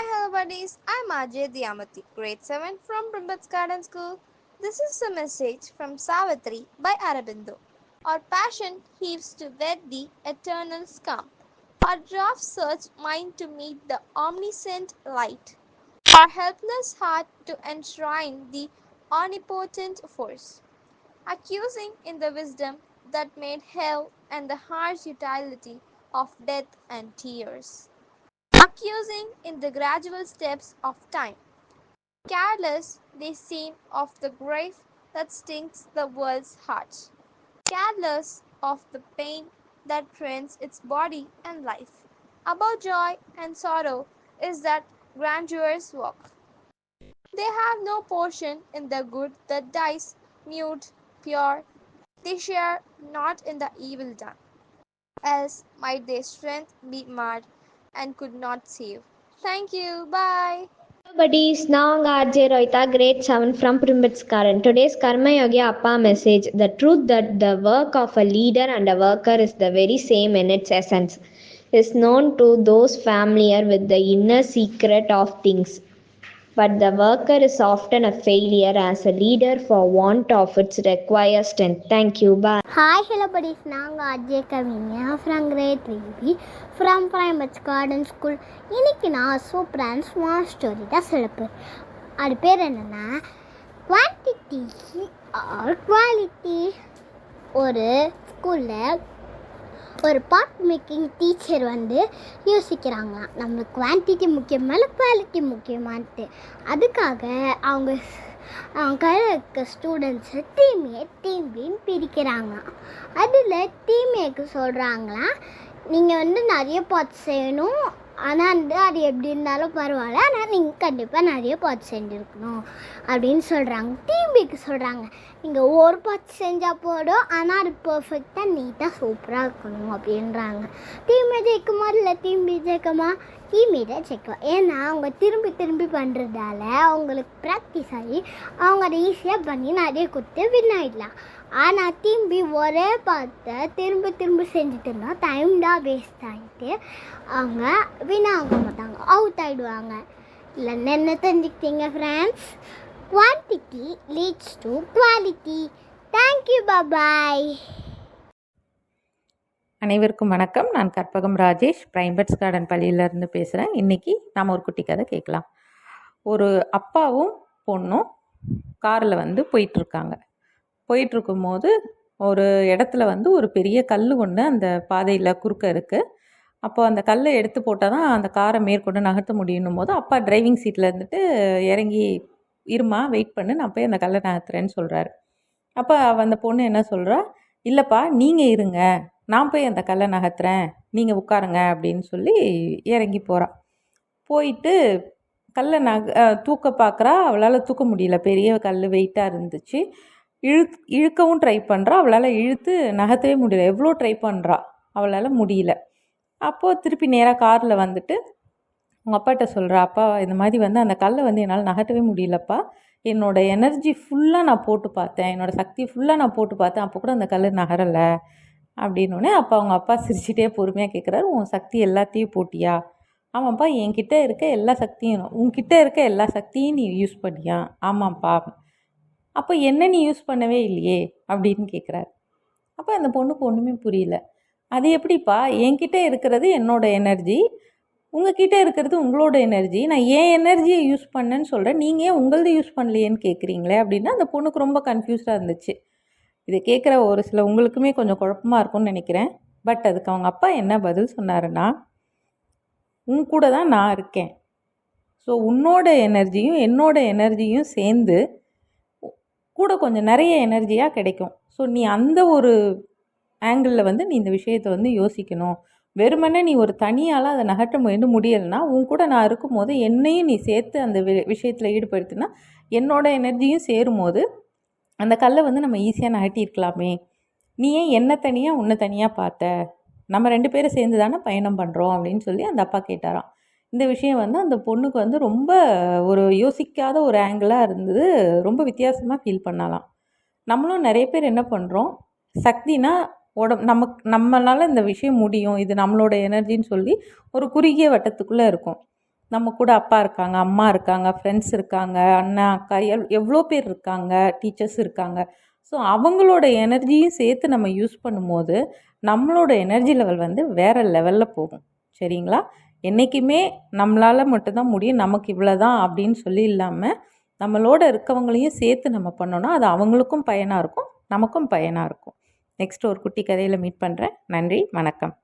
Hi, hello buddies. I'm Ajay Diyamati, grade 7 from Brimbats Garden School. This is a message from Savitri by Arabindo. Our passion heaves to wed the eternal scum. Our draft search mind to meet the omniscient light. Our helpless heart to enshrine the omnipotent force. Accusing in the wisdom that made hell and the harsh utility of death and tears. Accusing in the gradual steps of time. Careless they seem of the grave that stings the world's heart. Careless of the pain that rends its body and life. Above joy and sorrow is that grandiose walk. They have no portion in the good that dies, mute, pure. They share not in the evil done. Else might their strength be marred and could not save. Thank you. Bye. Hello buddies, நான் RJ Rohita, grade 7 from Primbits Current. Today's Karma Yogi Appa message: the truth that the work of a leader and a worker is the very same in its essence is known to those familiar with the inner secret of things. But the worker is often a failure as a leader for want of its required strength. Thank you. Bye. Hi, hello buddies. நாங்கள் Ajay Kavinya from grade 3B from Primebuds garden school. இன்றைக்கி நான் சூப்பரான small story தான் சொல்லப்போம். அது பேர் என்னென்னா quantity R quality. ஒரு ஸ்கூலில் ஒரு பாட் மேக்கிங் டீச்சர் யோசிக்கிறாங்களாம், நம்மளுக்கு குவான்டிட்டி முக்கியமா இல்லை குவாலிட்டி முக்கியமான்ட்டு. அதுக்காக அவங்க கையில் இருக்க ஸ்டூடெண்ட்ஸை டீம் பின்னு பிரிக்கிறாங்க. அதில் டீம் ஏக்கு சொல்கிறாங்களாம், நீங்கள் நிறைய பார்ட்ஸ் செய்யணும், ஆனால் அது எப்படி இருந்தாலும் பரவாயில்ல, ஆனால் நீங்கள் கண்டிப்பாக நிறைய பார்ட்ஸ் செஞ்சுருக்கணும் அப்படின்னு சொல்கிறாங்க. டீம் பிக்கு சொல்கிறாங்க, நீங்கள் ஒரு பார்ட்ஸ் செஞ்சால் போதும், ஆனால் அது பர்ஃபெக்டாக நீட்டாக சூப்பராக இருக்கணும் அப்படின்றாங்க. டீம் ஏ ஜெயிக்குமா இல்லை டீம் பி ஜெயிக்குமா? டீம் ஏ தான் ஜெயிக்கும். ஏன்னா அவங்க திரும்பி பண்ணுறதால அவங்களுக்கு ப்ராக்டிஸ் ஆகி அவங்க அதை ஈஸியாக பண்ணி நிறைய கொடுத்து வின் ஆகிடலாம். ஆனால் டீம் பி ஒரே பார்த்து திரும்ப செஞ்சுட்டு இருந்தால் டைம் தான் வேஸ்ட் ஆகிட்டு அவங்க வின் ஆக மாட்டாங்க, அவுட் ஆகிடுவாங்க. இல்லைன்னு என்ன தெரிஞ்சுக்கிட்டீங்க friends? Quantity leads to quality. Thank you, bye. அனைவருக்கும் வணக்கம். நான் கற்பகம் ராஜேஷ், பிரைம்பட்ஸ் கார்டன் பள்ளியிலேருந்து பேசுகிறேன். இன்றைக்கி நாம் ஒரு குட்டி கதை கேட்கலாம். ஒரு அப்பாவும் பொண்ணும் காரில் போயிட்டுருக்கும்போது ஒரு இடத்துல ஒரு பெரிய கல் ஒன்று அந்த பாதையில் குறுக்க இருக்குது. அப்போ அந்த கல்லை எடுத்து போட்டால் தான் அந்த காரை மேற்கொண்டு நகர்த்த முடியும் போது அப்பா டிரைவிங் சீட்டில் இருந்துட்டு இறங்கி, இருமா வெயிட் பண்ணு, நான் போய் அந்த கல்லை நகர்த்துறேன்னு சொல்கிறாரு. அப்போ அந்த பொண்ணு என்ன சொல்கிறா, இல்லைப்பா நீங்கள் இருங்க, நான் போய் அந்த கல்லை நகர்த்துறேன், நீங்கள் உட்காருங்க அப்படின்னு சொல்லி இறங்கி போகிறா. போயிட்டு கல்லை தூக்க பார்க்குறா, அவளால் தூக்க முடியல, பெரிய கல் வெயிட்டாக இருந்துச்சு. இழுக்கவும் ட்ரை பண்ணுறா, அவளால் இழுத்து நகர்த்தவே முடியல. எவ்வளோ ட்ரை பண்ணுறா, அவளால் முடியல. அப்போது திருப்பி நேராக காரில் அவங்க அப்பாட்ட சொல்கிறா, அப்பா இந்த மாதிரி அந்த கல்லை என்னால் நகர்த்தவே முடியலப்பா, என்னோடய எனர்ஜி ஃபுல்லாக நான் போட்டு பார்த்தேன், என்னோடய சக்தி ஃபுல்லாக நான் போட்டு பார்த்தேன், அப்போ கூட அந்த கல் நகரலை அப்படின்னோடனே அவங்க அப்பா சிரிச்சிட்டே பொறுமையாக கேட்குறாரு, உன் சக்தி எல்லாத்தையும் போட்டியா? ஆமாம்ப்பா, என்கிட்ட இருக்க எல்லா சக்தியும், உன்கிட்ட இருக்க எல்லா சக்தியும் நீ யூஸ் பண்ணியா? ஆமாம்ப்பா. அப்போ என்ன நீ யூஸ் பண்ணவே இல்லையே அப்படின்னு கேட்குறாரு. அப்போ அந்த பொண்ணுக்கு ஒன்றுமே புரியல. அது எப்படிப்பா, என்கிட்ட இருக்கிறது என்னோடய எனர்ஜி, உங்ககிட்ட இருக்கிறது உங்களோட எனர்ஜி, நான் ஏன் எனர்ஜியை யூஸ் பண்ணேன்னு சொல்கிறேன், நீங்கள் ஏன் உங்களது யூஸ் பண்ணலையேன்னு கேட்குறீங்களே அப்படின்னு அந்த பொண்ணுக்கு ரொம்ப கன்ஃபியூஸாக இருந்துச்சு. இதை கேட்குற ஒரு சில உங்களுக்குமே கொஞ்சம் குழப்பமாக இருக்கும்னு நினைக்கிறேன். பட் அதுக்கு அவங்க அப்பா என்ன பதில் சொன்னாருன்னா, உன் கூட தான் நான் இருக்கேன், ஸோ உன்னோட எனர்ஜியும் என்னோட எனர்ஜியும் சேர்ந்து கூட கொஞ்சம் நிறைய எனர்ஜியாக கிடைக்கும். ஸோ நீ அந்த ஒரு ஆங்கிளில் நீ இந்த விஷயத்தை யோசிக்கணும். வெறுமனே நீ ஒரு தனியால் அதை நகர்த்த முடியலைன்னா, உன் கூட நான் இருக்கும்போது என்னையும் நீ சேர்த்து அந்த விஷயத்தில் ஈடுபடுத்தினா என்னோட எனர்ஜியும் சேரும்போது அந்த கல்லை நம்ம ஈஸியாக நகட்டியிருக்கலாமே. நீ ஏன் என்னை தனியாக உன்னை தனியாக பார்த்த? நம்ம 2 பேரும் சேர்ந்து தானே பயணம் பண்ணுறோம் அப்படின்னு சொல்லி அந்த அப்பா கேட்டாராம். இந்த விஷயம் அந்த பொண்ணுக்கு ரொம்ப ஒரு யோசிக்காத ஒரு ஆங்கிளாக இருந்தது. ரொம்ப வித்தியாசமாக ஃபீல் பண்ணலாம். நம்மளும் நிறைய பேர் என்ன பண்ணுறோம், சக்தினா நம்மளால் இந்த விஷயம் முடியும், இது நம்மளோட எனர்ஜின்னு சொல்லி ஒரு குறுகிய வட்டத்துக்குள்ளே இருக்கும். நம்ம கூட அப்பா இருக்காங்க, அம்மா இருக்காங்க, ஃப்ரெண்ட்ஸ் இருக்காங்க, அண்ணன் அக்கா எவ்வளோ பேர் இருக்காங்க, டீச்சர்ஸ் இருக்காங்க. ஸோ அவங்களோட எனர்ஜியும் சேர்த்து நம்ம யூஸ் பண்ணும்போது நம்மளோட எனர்ஜி லெவல் வந்து வேறு லெவலில் போகும். சரிங்களா? என்றைக்குமே நம்மளால் மட்டும்தான் முடியும், நமக்கு இவ்வளோ தான் அப்படின்னு சொல்லி இல்லாமல் நம்மளோட இருக்கவங்களையும் சேர்த்து நம்ம பண்ணோன்னா அது அவங்களுக்கும் பயனாக இருக்கும், நமக்கும் பயனாக இருக்கும். நெக்ஸ்ட் ஒரு குட்டி கதையில் மீட் பண்ணுறேன். நன்றி, வணக்கம்.